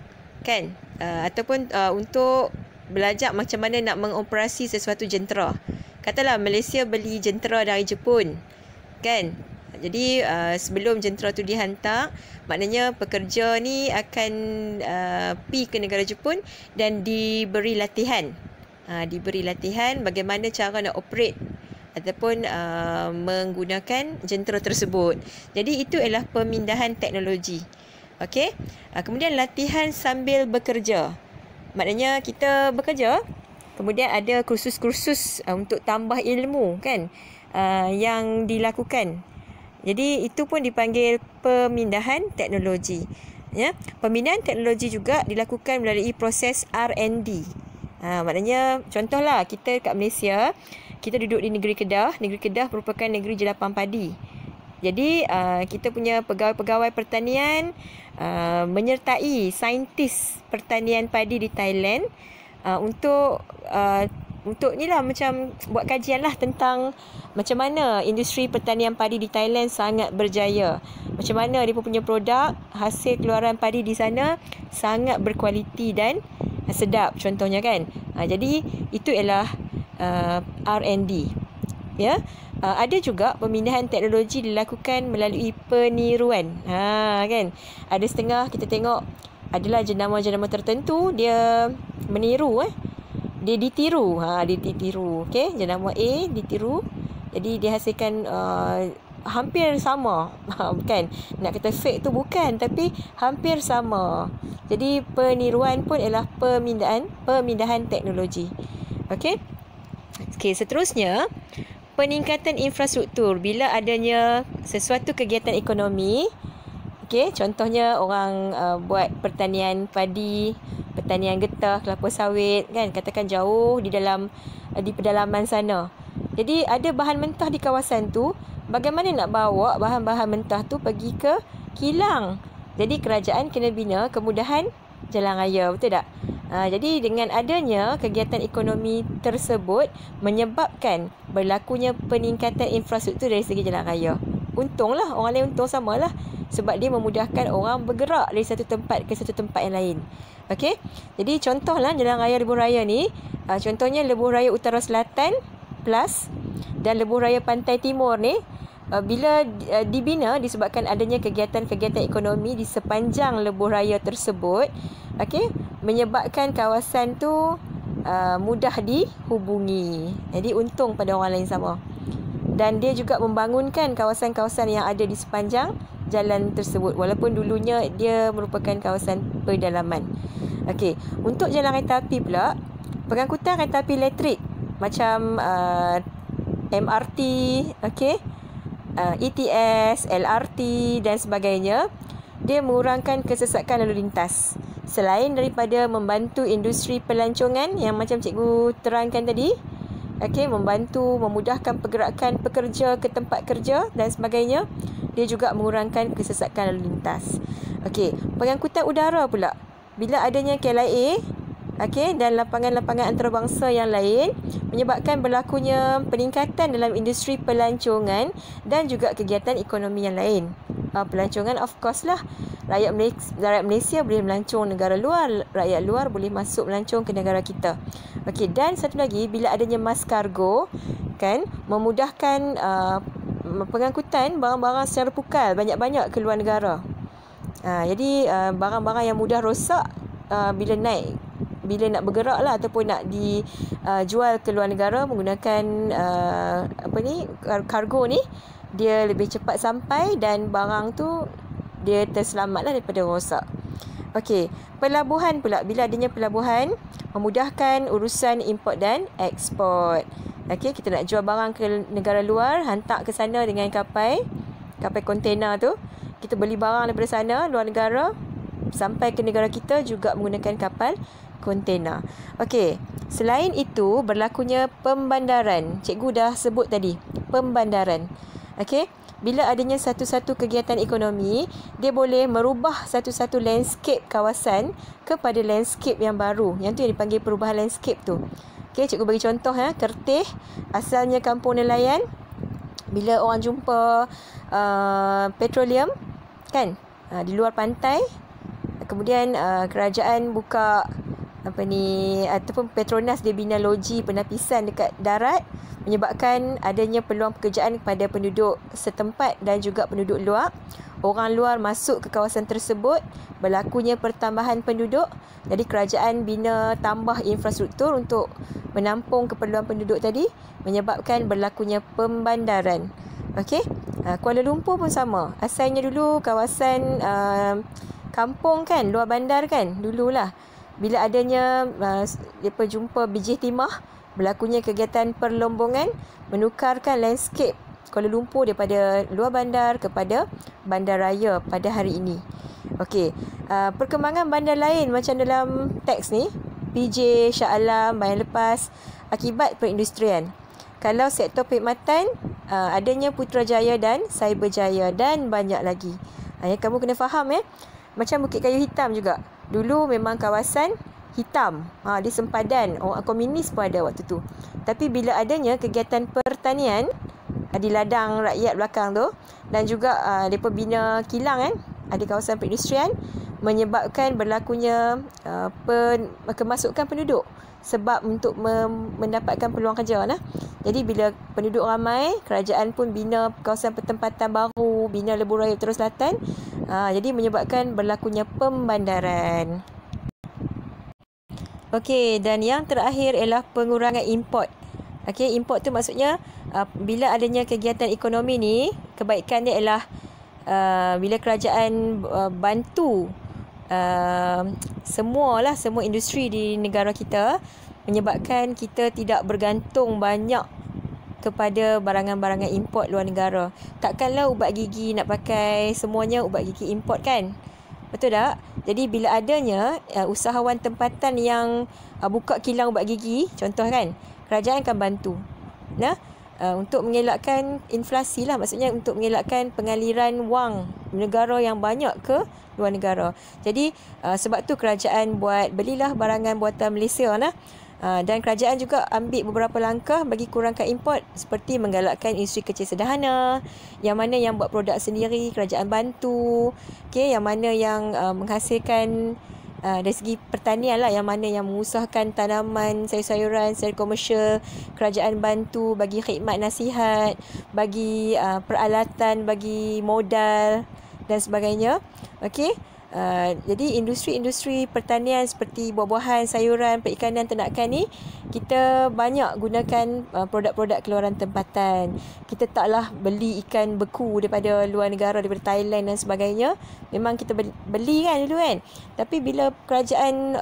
kan? Ataupun untuk belajar macam mana nak mengoperasi sesuatu jentera. Katalah Malaysia beli jentera dari Jepun, kan? Jadi sebelum jentera tu dihantar, maknanya pekerja ni akan pergi ke negara Jepun dan diberi latihan. Diberi latihan bagaimana cara nak operate ataupun menggunakan jentera tersebut. Jadi itu adalah pemindahan teknologi. Okey. Kemudian latihan sambil bekerja. Maknanya kita bekerja, kemudian ada kursus-kursus untuk tambah ilmu, kan, yang dilakukan. Jadi itu pun dipanggil pemindahan teknologi. Ya, pemindahan teknologi juga dilakukan melalui proses R&D. Maknanya contohlah kita kat Malaysia, kita duduk di negeri Kedah. Negeri Kedah merupakan negeri jelapan padi. Jadi kita punya pegawai-pegawai pertanian menyertai saintis pertanian padi di Thailand untuk ni lah, macam buat kajian lah tentang macam mana industri pertanian padi di Thailand sangat berjaya. Macam mana dia punya produk, hasil keluaran padi di sana sangat berkualiti dan sedap contohnya, kan. Jadi itu ialah R&D. Ya. Ada juga pemindahan teknologi dilakukan melalui peniruan. Kan. Ada setengah kita tengok adalah jenama-jenama tertentu dia meniru, dia ditiru. Dia ditiru. Okey, jenama A ditiru. Jadi dia hasilkan hampir sama. Kan. Nak kata fake tu bukan, tapi hampir sama. Jadi peniruan pun ialah pemindahan teknologi. Okey. Okey, seterusnya peningkatan infrastruktur bila adanya sesuatu kegiatan ekonomi. Okey, contohnya orang buat pertanian padi, pertanian getah, kelapa sawit, kan, katakan jauh di pedalaman sana. Jadi ada bahan mentah di kawasan tu, bagaimana nak bawa bahan-bahan mentah tu pergi ke kilang. Jadi kerajaan kena bina kemudahan jalan raya, betul tak? Jadi dengan adanya kegiatan ekonomi tersebut menyebabkan berlakunya peningkatan infrastruktur dari segi jalan raya. Untunglah, orang lain untung samalah, sebab dia memudahkan orang bergerak dari satu tempat ke satu tempat yang lain. Okey. Jadi contohlah jalan raya lebuh raya ni, contohnya lebuh raya Utara Selatan Plus dan lebuh raya Pantai Timur ni, bila dibina disebabkan adanya kegiatan-kegiatan ekonomi di sepanjang lebuh raya tersebut, okey, menyebabkan kawasan tu mudah dihubungi. Jadi untung pada orang lain sama. Dan dia juga membangunkan kawasan-kawasan yang ada di sepanjang jalan tersebut, walaupun dulunya dia merupakan kawasan pedalaman. Okey, untuk jalan kereta api pula, pengangkutan kereta api elektrik macam MRT, okey, ETS, LRT dan sebagainya, dia mengurangkan kesesakan lalu lintas. Selain daripada membantu industri pelancongan yang macam cikgu terangkan tadi, okey, membantu memudahkan pergerakan pekerja ke tempat kerja dan sebagainya, dia juga mengurangkan kesesakan lalu lintas. Okey, pengangkutan udara pula, bila adanya KLIA, okey, dan lapangan-lapangan antarabangsa yang lain, menyebabkan berlakunya peningkatan dalam industri pelancongan dan juga kegiatan ekonomi yang lain. Pelancongan of course lah, rakyat Malaysia boleh melancong negara luar, rakyat luar boleh masuk melancong ke negara kita. Okey, dan satu lagi, bila adanya mas kargo, kan, memudahkan pengangkutan barang-barang secara pukal banyak-banyak ke luar negara. Jadi barang-barang yang mudah rosak bila nak bergerak lah ataupun nak dijual ke luar negara menggunakan kargo ni, dia lebih cepat sampai dan barang tu dia terselamatlah daripada rosak. Okey, pelabuhan pula, bila adanya pelabuhan memudahkan urusan import dan ekspor. Okey, kita nak jual barang ke negara luar, hantar ke sana dengan kapal kontena tu. Kita beli barang daripada sana, luar negara, sampai ke negara kita juga menggunakan kapal kontena. Okey, selain itu berlakunya pembandaran. Cikgu dah sebut tadi, pembandaran. Okey, bila adanya satu-satu kegiatan ekonomi, dia boleh merubah satu-satu landscape kawasan kepada landscape yang baru. Yang tu yang dipanggil perubahan landscape tu. Okey, cikgu bagi contoh Kerteh asalnya kampung nelayan. Bila orang jumpa petroleum kan di luar pantai, kemudian kerajaan buka ataupun Petronas dia bina loji penapisan dekat darat, menyebabkan adanya peluang pekerjaan kepada penduduk setempat dan juga penduduk luar. Orang luar masuk ke kawasan tersebut, berlakunya pertambahan penduduk. Jadi kerajaan bina tambah infrastruktur untuk menampung keperluan penduduk tadi, menyebabkan berlakunya pembandaran. Okey, Kuala Lumpur pun sama. Asalnya dulu kawasan kampung kan, luar bandar kan dululah. Bila adanya jumpa bijih timah, berlakunya kegiatan perlombongan, menukarkan landscape Kuala Lumpur daripada luar bandar kepada bandaraya pada hari ini. Okey, perkembangan bandar lain macam dalam teks ni, PJ, Shah Alam, Bayan Lepas, akibat perindustrian. Kalau sektor perkhidmatan, adanya Putrajaya dan Cyberjaya dan banyak lagi. Kamu kena faham Macam Bukit Kayu Hitam juga. Dulu memang kawasan hitam. Dia sempadan. Orang komunis pun ada waktu tu. Tapi bila adanya kegiatan pertanian di ladang rakyat belakang tu, dan juga mereka bina kilang ada kawasan perindustrian, menyebabkan berlakunya kemasukan penduduk sebab untuk mendapatkan peluang kerja Jadi bila penduduk ramai, kerajaan pun bina kawasan pertempatan baru, bina lebuh raya Utara Selatan. Jadi menyebabkan berlakunya pembandaran. Okey, dan yang terakhir ialah pengurangan import. Okey, import tu maksudnya bila adanya kegiatan ekonomi ni, kebaikan dia ialah bila kerajaan bantu semua industri di negara kita, menyebabkan kita tidak bergantung banyak kepada barangan-barangan import luar negara. Takkanlah ubat gigi nak pakai semuanya ubat gigi import kan? Betul tak? Jadi bila adanya usahawan tempatan yang buka kilang ubat gigi, contoh kan, kerajaan akan bantu untuk mengelakkan inflasi lah. Maksudnya untuk mengelakkan pengaliran wang negara yang banyak ke luar negara. Jadi sebab tu kerajaan belilah barangan buatan Malaysia dan kerajaan juga ambil beberapa langkah bagi kurangkan import, seperti menggalakkan industri kecil sederhana. Yang mana yang buat produk sendiri, kerajaan bantu. Yang mana yang menghasilkan dari segi pertanian yang mana yang mengusahakan tanaman, sayur-sayuran secara komersial, kerajaan bantu bagi khidmat nasihat, bagi peralatan, bagi modal dan sebagainya. Jadi industri-industri pertanian seperti buah-buahan, sayuran, perikanan, ternakan ni, kita banyak gunakan produk-produk keluaran tempatan. Kita taklah beli ikan beku daripada luar negara, daripada Thailand dan sebagainya. Memang kita beli kan dulu kan. Tapi bila kerajaan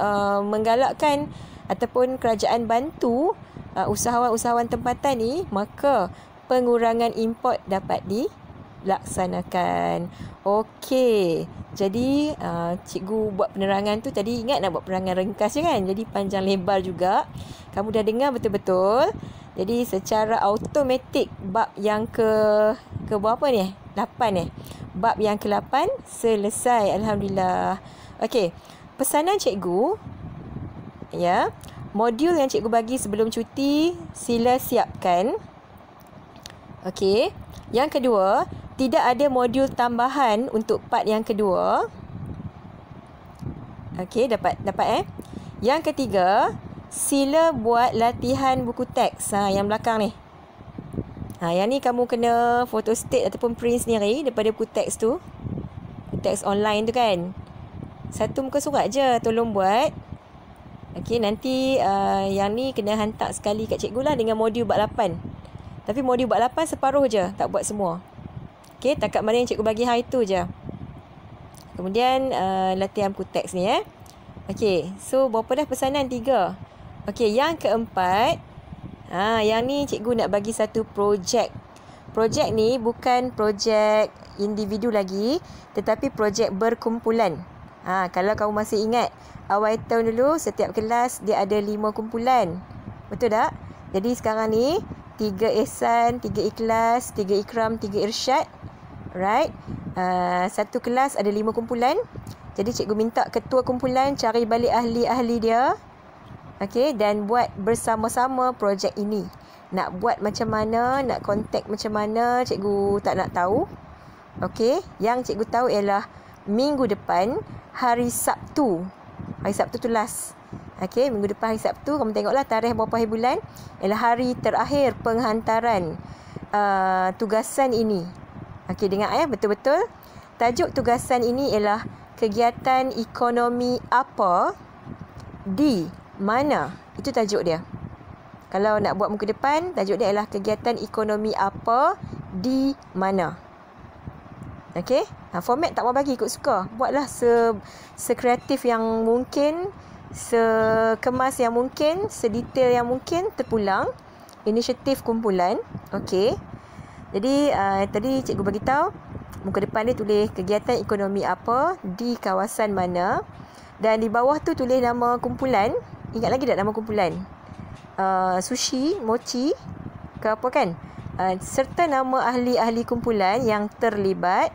menggalakkan ataupun kerajaan bantu usahawan-usahawan tempatan ni, maka pengurangan import dapat dilaksanakan. Okey. Jadi cikgu buat penerangan tu tadi, ingat nak buat penerangan ringkas je kan? Jadi panjang lebar juga. Kamu dah dengar betul-betul. Jadi secara automatik bab yang ke berapa ni? 8 Bab yang ke-8 selesai, alhamdulillah. Okey. Pesanan cikgu modul yang cikgu bagi sebelum cuti sila siapkan. Okey. Yang kedua, tidak ada modul tambahan untuk part yang kedua. Okey, dapat Yang ketiga, sila buat latihan buku teks yang belakang ni. Yang ni kamu kena photostat ataupun print sendiri daripada buku teks tu. Teks online tu kan. Satu muka surat je, tolong buat. Okey, nanti yang ni kena hantar sekali kat cikgu lah dengan modul bab 8. Tapi modul bab 8 separuh je, tak buat semua. Okey, takat mana yang cikgu bagi hari tu je. Kemudian latihan buku teks ni Okey, so berapa dah pesanan? 3. Okey, yang keempat, yang ni cikgu nak bagi satu projek. Projek ni bukan projek individu lagi, tetapi projek berkumpulan. Kalau kamu masih ingat, awal tahun dulu setiap kelas dia ada 5 kumpulan. Betul tak? Jadi sekarang ni 3 ihsan, 3 ikhlas, 3 ikram, 3 irsyad. Right? Satu kelas ada 5 kumpulan. Jadi cikgu minta ketua kumpulan cari balik ahli-ahli dia. Okey, dan buat bersama-sama projek ini. Nak buat macam mana, nak kontak macam mana, cikgu tak nak tahu. Okey, yang cikgu tahu ialah minggu depan hari Sabtu. Hari Sabtu tu last. Okey, minggu depan hari Sabtu, kamu tengoklah tarikh berapa hari bulan, ialah hari terakhir penghantaran tugasan ini. Okey, dengar betul-betul. Tajuk tugasan ini ialah kegiatan ekonomi apa di mana. Itu tajuk dia. Kalau nak buat muka depan, tajuk dia ialah kegiatan ekonomi apa di mana. Okey? Format tak mau bagi, ikut suka. Buatlah sekreatif yang mungkin, sekemas yang mungkin, sedetail yang mungkin, terpulang. Inisiatif kumpulan. Okey. Jadi, tadi cikgu bagi tahu, muka depan dia tulis kegiatan ekonomi apa di kawasan mana. Dan di bawah tu tulis nama kumpulan. Ingat lagi tak nama kumpulan? Sushi, mochi ke apa kan? Serta nama ahli-ahli kumpulan yang terlibat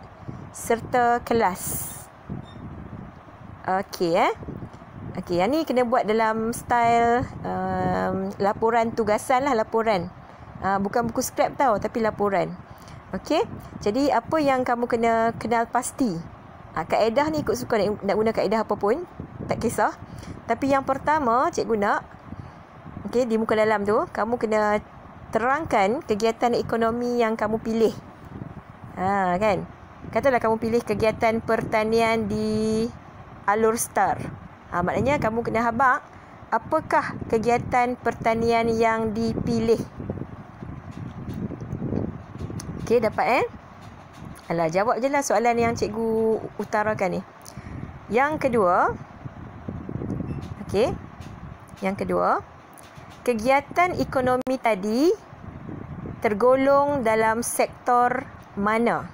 serta kelas. Okey Okey, yang ni kena buat dalam style laporan tugasan lah, laporan. Bukan buku skrip tau, tapi laporan. Okey, jadi apa yang kamu kena kenal pasti? Kaedah ni ikut suka nak guna kaedah apa pun, tak kisah. Tapi yang pertama cikgu nak, okey, di muka dalam tu, kamu kena terangkan kegiatan ekonomi yang kamu pilih. Kan? Katalah kamu pilih kegiatan pertanian di Alur Star. Maknanya kamu kena habaq apakah kegiatan pertanian yang dipilih. Okey, dapat Alah, jawab je lah soalan yang cikgu utarakan ni. Yang kedua, okey, yang kedua, kegiatan ekonomi tadi tergolong dalam sektor mana?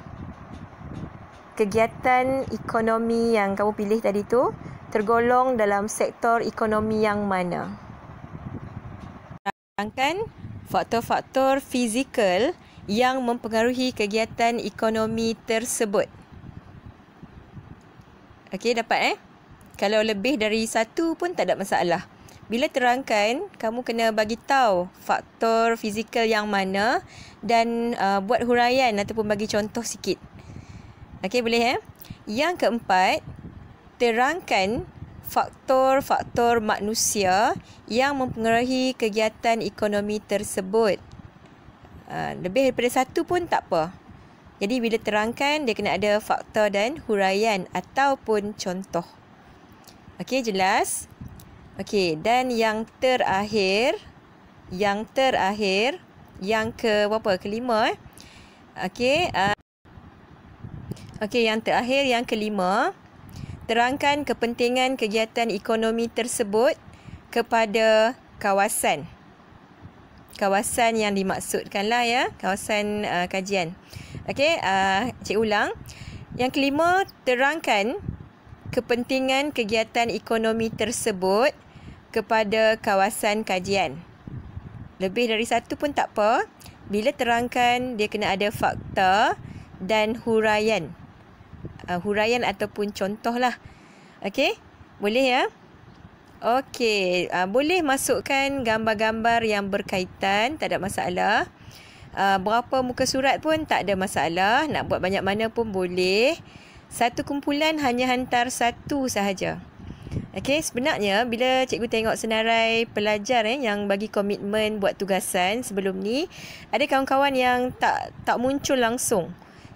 Kegiatan ekonomi yang kamu pilih tadi tu tergolong dalam sektor ekonomi yang mana? Terangkan faktor-faktor fizikal yang mempengaruhi kegiatan ekonomi tersebut. Okey, dapat Kalau lebih dari satu pun tak ada masalah. Bila terangkan, kamu kena bagi tahu faktor fizikal yang mana dan buat huraian ataupun bagi contoh sikit. Okey, boleh Yang keempat, terangkan faktor-faktor manusia yang mempengaruhi kegiatan ekonomi tersebut. Lebih daripada satu pun tak apa. Jadi bila terangkan, dia kena ada faktor dan huraian ataupun contoh. Okey, jelas? Okey, dan yang terakhir, yang ke berapa? Kelima Okey, okey, yang terakhir, yang kelima, terangkan kepentingan kegiatan ekonomi tersebut kepada kawasan. Kawasan yang dimaksudkanlah kawasan kajian. Okey, cikgu ulang. Yang kelima, terangkan kepentingan kegiatan ekonomi tersebut kepada kawasan kajian. Lebih dari satu pun tak apa. Bila terangkan, dia kena ada fakta dan huraian. Huraian ataupun contoh lah. Okey, boleh Okey, boleh masukkan gambar-gambar yang berkaitan, tak ada masalah. Berapa muka surat pun tak ada masalah. Nak buat banyak mana pun boleh. Satu kumpulan hanya hantar satu sahaja. Okey, sebenarnya bila cikgu tengok senarai pelajar yang bagi komitmen buat tugasan sebelum ni, ada kawan-kawan yang tak muncul langsung.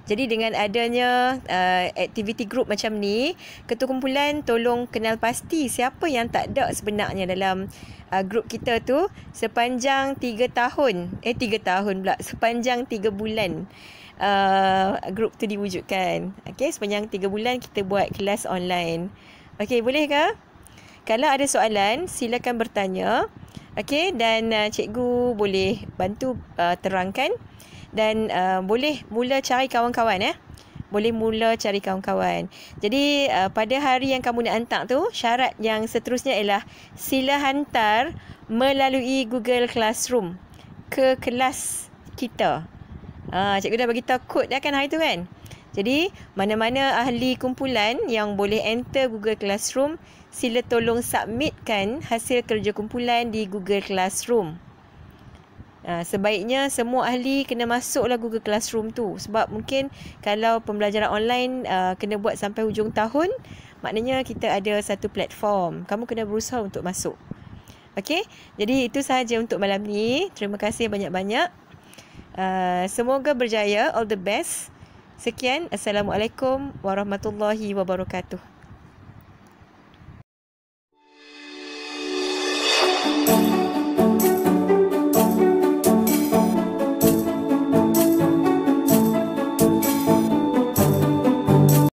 Jadi dengan adanya aktiviti group macam ni, ketua kumpulan tolong kenal pasti siapa yang tak ada sebenarnya dalam group kita tu sepanjang 3 tahun. 3 tahun pula. Sepanjang 3 bulan group tu diwujudkan. Okey, sepanjang 3 bulan kita buat kelas online. Okey, boleh ke? Kalau ada soalan, silakan bertanya. Okey, dan cikgu boleh bantu terangkan. Dan boleh mula cari kawan-kawan boleh mula cari kawan-kawan. Jadi pada hari yang kamu nak hantar tu, syarat yang seterusnya ialah sila hantar melalui Google Classroom ke kelas kita. Cikgu dah bagi tahu kod dah kan hari tu kan. Jadi mana-mana ahli kumpulan yang boleh enter Google Classroom, sila tolong submitkan hasil kerja kumpulan di Google Classroom. Sebaiknya semua ahli kena masuklah Google Classroom tu. Sebab mungkin kalau pembelajaran online kena buat sampai hujung tahun, maknanya kita ada satu platform. Kamu kena berusaha untuk masuk. Okey, jadi itu sahaja untuk malam ni. Terima kasih banyak-banyak. Semoga berjaya. All the best. Sekian. Assalamualaikum warahmatullahi wabarakatuh.